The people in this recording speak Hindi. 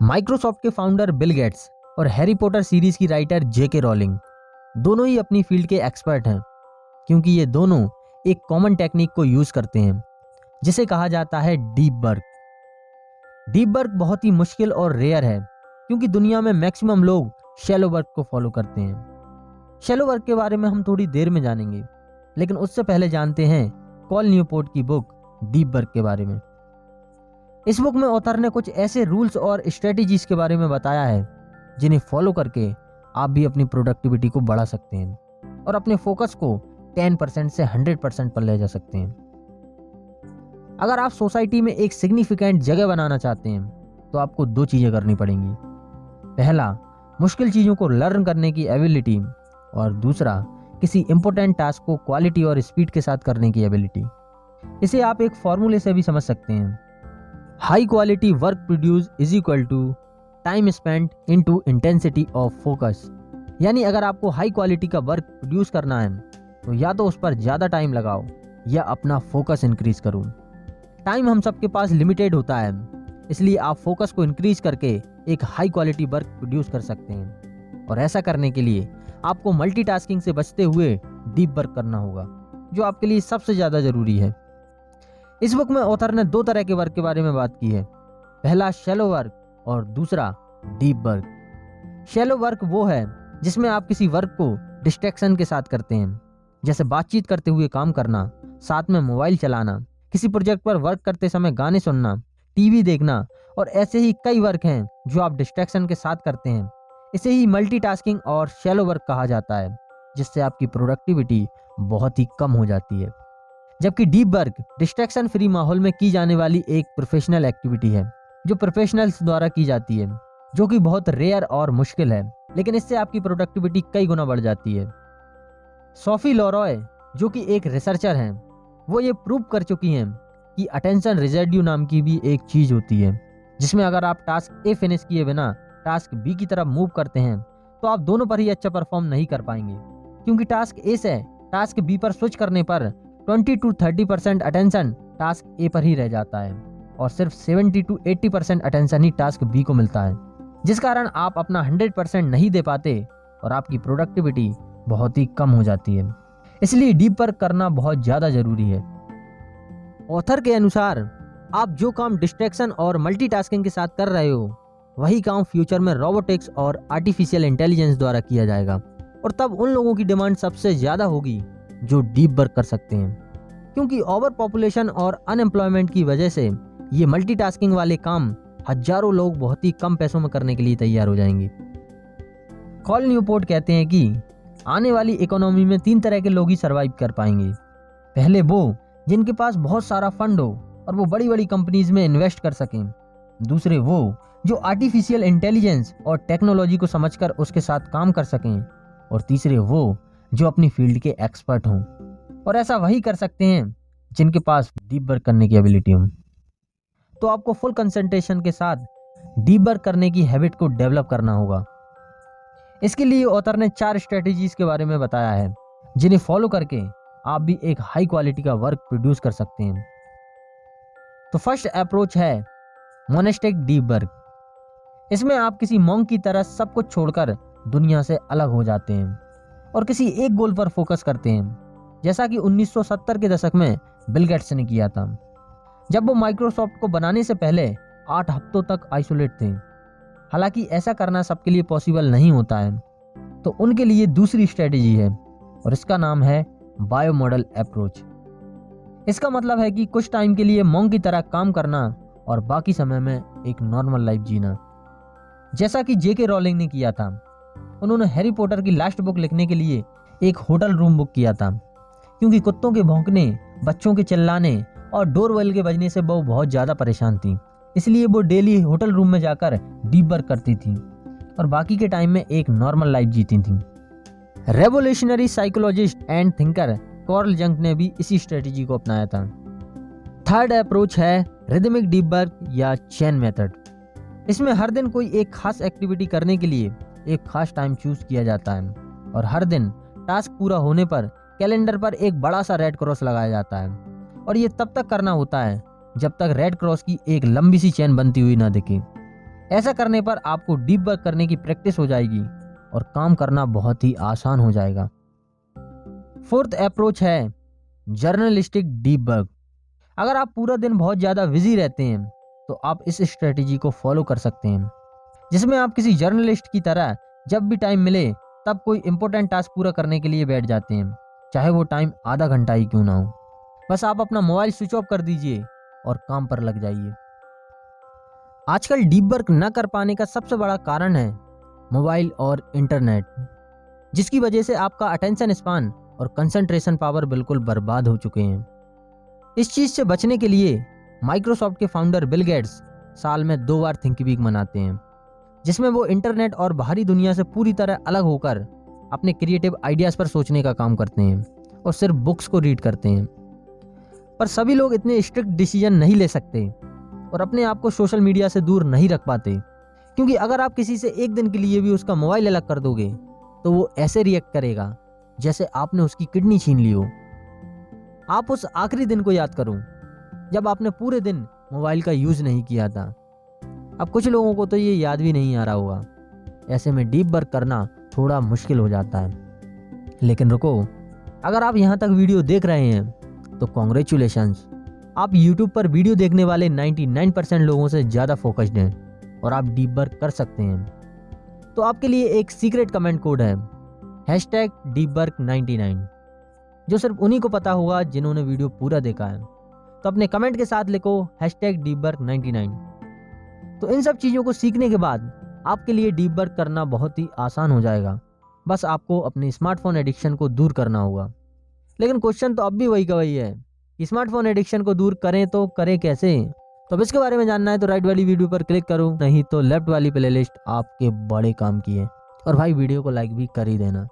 माइक्रोसॉफ्ट के फाउंडर बिल गेट्स और हैरी पॉटर सीरीज की राइटर जेके रॉलिंग दोनों ही अपनी फील्ड के एक्सपर्ट हैं, क्योंकि ये दोनों एक कॉमन टेक्निक को यूज करते हैं जिसे कहा जाता है डीप वर्क। डीप वर्क बहुत ही मुश्किल और रेयर है, क्योंकि दुनिया में मैक्सिमम लोग शैलो वर्क को फॉलो करते हैं। शैलो वर्क के बारे में हम थोड़ी देर में जानेंगे, लेकिन उससे पहले जानते हैं कॉल न्यूपोर्ट की बुक डीप वर्क के बारे में। इस बुक में ऑथर ने कुछ ऐसे रूल्स और स्ट्रेटजीज के बारे में बताया है जिन्हें फॉलो करके आप भी अपनी प्रोडक्टिविटी को बढ़ा सकते हैं और अपने फोकस को 10% से 100% पर ले जा सकते हैं। अगर आप सोसाइटी में एक सिग्निफिकेंट जगह बनाना चाहते हैं तो आपको दो चीज़ें करनी पड़ेंगी। पहला, मुश्किल चीज़ों को लर्न करने की एबिलिटी, और दूसरा, किसी इंपॉर्टेंट टास्क को क्वालिटी और स्पीड के साथ करने की एबिलिटी। इसे आप एक फॉर्मूले से भी समझ सकते हैं। High quality work produce is equal to time spent into intensity of focus. यानी अगर आपको हाई क्वालिटी का वर्क प्रोड्यूस करना है तो या तो उस पर ज़्यादा टाइम लगाओ या अपना फोकस इंक्रीज करो। टाइम हम सबके पास लिमिटेड होता है, इसलिए आप फोकस को इंक्रीज करके एक हाई क्वालिटी वर्क प्रोड्यूस कर सकते हैं। और ऐसा करने के लिए आपको मल्टीटास्किंग से बचते हुए डीप वर्क करना होगा, जो आपके लिए सबसे ज़्यादा ज़रूरी है। इस बुक में ऑथर ने दो तरह के वर्क के बारे में बात की है। पहला शैलो वर्क और दूसरा डीप वर्क। शैलो वर्क वो है जिसमें आप किसी वर्क को डिस्ट्रैक्शन के साथ करते हैं, जैसे बातचीत करते हुए काम करना, साथ में मोबाइल चलाना, किसी प्रोजेक्ट पर वर्क करते समय गाने सुनना, टीवी देखना, और ऐसे ही कई वर्क हैं जो आप डिस्ट्रैक्शन के साथ करते हैं। इसे ही मल्टीटास्किंग और शैलो वर्क कहा जाता है, जिससे आपकी प्रोडक्टिविटी बहुत ही कम हो जाती है। जबकि डीप वर्क डिस्ट्रैक्शन फ्री माहौल में की जाने वाली एक प्रोफेशनल एक्टिविटी है, जो प्रोफेशनल्स द्वारा की जाती है, जो कि बहुत रेयर और मुश्किल है, लेकिन इससे आपकी प्रोडक्टिविटी कई गुना बढ़ जाती है। सोफी लॉरॉय, जो कि एक रिसर्चर हैं, वो ये प्रूव कर चुकी हैं कि अटेंशन रेजिड्यू नाम की भी एक चीज़ होती है, जिसमें अगर आप टास्क ए फिनिश किए बिना टास्क बी की तरफ मूव करते हैं तो आप दोनों पर ही अच्छा परफॉर्म नहीं कर पाएंगे, क्योंकि टास्क ए से टास्क बी पर स्विच करने पर 20 to 30% अटेंशन टास्क ए पर ही रह जाता है और सिर्फ 70 to 80% अटेंशन ही टास्क बी को मिलता है, जिस कारण आप अपना 100% नहीं दे पाते और आपकी प्रोडक्टिविटी बहुत ही कम हो जाती है। इसलिए डीप वर्क करना बहुत ज़्यादा ज़रूरी है। ऑथर के अनुसार आप जो काम डिस्ट्रैक्शन और मल्टीटास्किंग के साथ कर रहे हो, वही काम फ्यूचर में रोबोटिक्स और आर्टिफिशियल इंटेलिजेंस द्वारा किया जाएगा, और तब उन लोगों की डिमांड सबसे ज़्यादा होगी जो डीप वर्क कर सकते हैं, क्योंकि ओवर पॉपुलेशन और अनएम्प्लॉयमेंट की वजह से ये मल्टीटास्किंग वाले काम हजारों लोग बहुत ही कम पैसों में करने के लिए तैयार हो जाएंगे। कॉल न्यूपोर्ट कहते हैं कि आने वाली इकोनॉमी में 3 तरह के लोग ही सर्वाइव कर पाएंगे। पहले वो जिनके पास बहुत सारा फंड हो और वो बड़ी बड़ी कंपनीज में इन्वेस्ट कर सकें। दूसरे वो जो आर्टिफिशियल इंटेलिजेंस और टेक्नोलॉजी को समझकर उसके साथ काम कर सकें। और तीसरे वो जो अपनी फील्ड के एक्सपर्ट हों, और ऐसा वही कर सकते हैं जिनके पास डीप वर्क करने की एबिलिटी हो। तो आपको फुल कंसंट्रेशन के साथ डीप वर्क करने की हैबिट को डेवलप करना होगा। इसके लिए ऑथर ने 4 स्ट्रेटजीज के बारे में बताया है, जिन्हें फॉलो करके आप भी एक हाई क्वालिटी का वर्क प्रोड्यूस कर सकते हैं। तो फर्स्ट अप्रोच है मोनेस्टिक डीप वर्क। इसमें आप किसी मॉन्क की तरह सब कुछ छोड़कर दुनिया से अलग हो जाते हैं और किसी एक गोल पर फोकस करते हैं, जैसा कि 1970 के दशक में बिल गेट्स ने किया था, जब वो माइक्रोसॉफ्ट को बनाने से पहले 8 हफ्तों तक आइसोलेट थे। हालांकि ऐसा करना सबके लिए पॉसिबल नहीं होता है, तो उनके लिए दूसरी स्ट्रेटेजी है, और इसका नाम है बायो मॉडल अप्रोच। इसका मतलब है कि कुछ टाइम के लिए मॉन्क की तरह काम करना और बाकी समय में एक नॉर्मल लाइफ जीना, जैसा कि जेके रॉलिंग ने किया था। उन्होंने हैरी पॉटर की लास्ट बुक लिखने के लिए एक होटल रूम बुक किया था, क्योंकि कुत्तों के भौंकने, बच्चों के चिल्लाने और डोरबेल के बजने से वो बहुत ज़्यादा परेशान थी। इसलिए वो डेली होटल रूम में जाकर डीप वर्क करती थी और बाकी के टाइम में एक नॉर्मल लाइफ जीती थी। Revolutionary psychologist and thinker Karl जंग ने भी इसी स्ट्रेटेजी को अपनाया था। थर्ड अप्रोच है रिदमिक डीप वर्क या चेन मेथड। इसमें हर दिन कोई एक खास एक्टिविटी करने के लिए एक खास टाइम चूज किया जाता है, और हर दिन टास्क पूरा होने पर कैलेंडर पर एक बड़ा सा रेड क्रॉस लगाया जाता है, और ये तब तक करना होता है जब तक रेड क्रॉस की एक लंबी सी चेन बनती हुई ना दिखे। ऐसा करने पर आपको डीप वर्क करने की प्रैक्टिस हो जाएगी और काम करना बहुत ही आसान हो जाएगा। फोर्थ अप्रोच है जर्नलिस्टिक डीप वर्क। अगर आप पूरा दिन बहुत ज़्यादा बिजी रहते हैं तो आप इस स्ट्रेटेजी को फॉलो कर सकते हैं, जिसमें आप किसी जर्नलिस्ट की तरह जब भी टाइम मिले तब कोई इंपॉर्टेंट टास्क पूरा करने के लिए बैठ जाते हैं, चाहे वो टाइम आधा घंटा ही क्यों ना हो। बस आप अपना मोबाइल स्विच ऑफ कर दीजिए और काम पर लग जाइए। आजकल डीप वर्क न कर पाने का सबसे बड़ा कारण है मोबाइल और इंटरनेट, जिसकी वजह से आपका अटेंशन स्पान और कंसंट्रेशन पावर बिल्कुल बर्बाद हो चुके हैं। इस चीज़ से बचने के लिए माइक्रोसॉफ्ट के फाउंडर बिल गेट्स साल में 2 बार थिंक वीक मनाते हैं, जिसमें वो इंटरनेट और बाहरी दुनिया से पूरी तरह अलग होकर अपने क्रिएटिव आइडियाज़ पर सोचने का काम करते हैं और सिर्फ बुक्स को रीड करते हैं। पर सभी लोग इतने स्ट्रिक्ट डिसीजन नहीं ले सकते और अपने आप को सोशल मीडिया से दूर नहीं रख पाते, क्योंकि अगर आप किसी से एक दिन के लिए भी उसका मोबाइल अलग कर दोगे तो वो ऐसे रिएक्ट करेगा जैसे आपने उसकी किडनी छीन ली हो। आप उस आखिरी दिन को याद करो जब आपने पूरे दिन मोबाइल का यूज़ नहीं किया था। अब कुछ लोगों को तो ये याद भी नहीं आ रहा होगा। ऐसे में डीप वर्क करना थोड़ा मुश्किल हो जाता है। लेकिन रुको, अगर आप यहाँ तक वीडियो देख रहे हैं तो कॉन्ग्रेचुलेशंस, आप YouTube पर वीडियो देखने वाले 99% लोगों से ज़्यादा फोकस्ड हैं और आप डीप वर्क कर सकते हैं। तो आपके लिए एक सीक्रेट कमेंट कोड है #deepwork99, जो सिर्फ उन्हीं को पता होगा जिन्होंने वीडियो पूरा देखा है। तो अपने कमेंट के साथ लिखो #deepwork99। तो इन सब चीज़ों को सीखने के बाद आपके लिए डीप वर्क करना बहुत ही आसान हो जाएगा। बस आपको अपने स्मार्टफोन एडिक्शन को दूर करना होगा। लेकिन क्वेश्चन तो अब भी वही का वही है, स्मार्टफोन एडिक्शन को दूर करें तो करें कैसे? तो अब इसके बारे में जानना है तो राइट वाली वीडियो पर क्लिक करो, नहीं तो लेफ्ट वाली प्लेलिस्ट आपके बड़े काम की है। और भाई वीडियो को लाइक भी कर ही देना।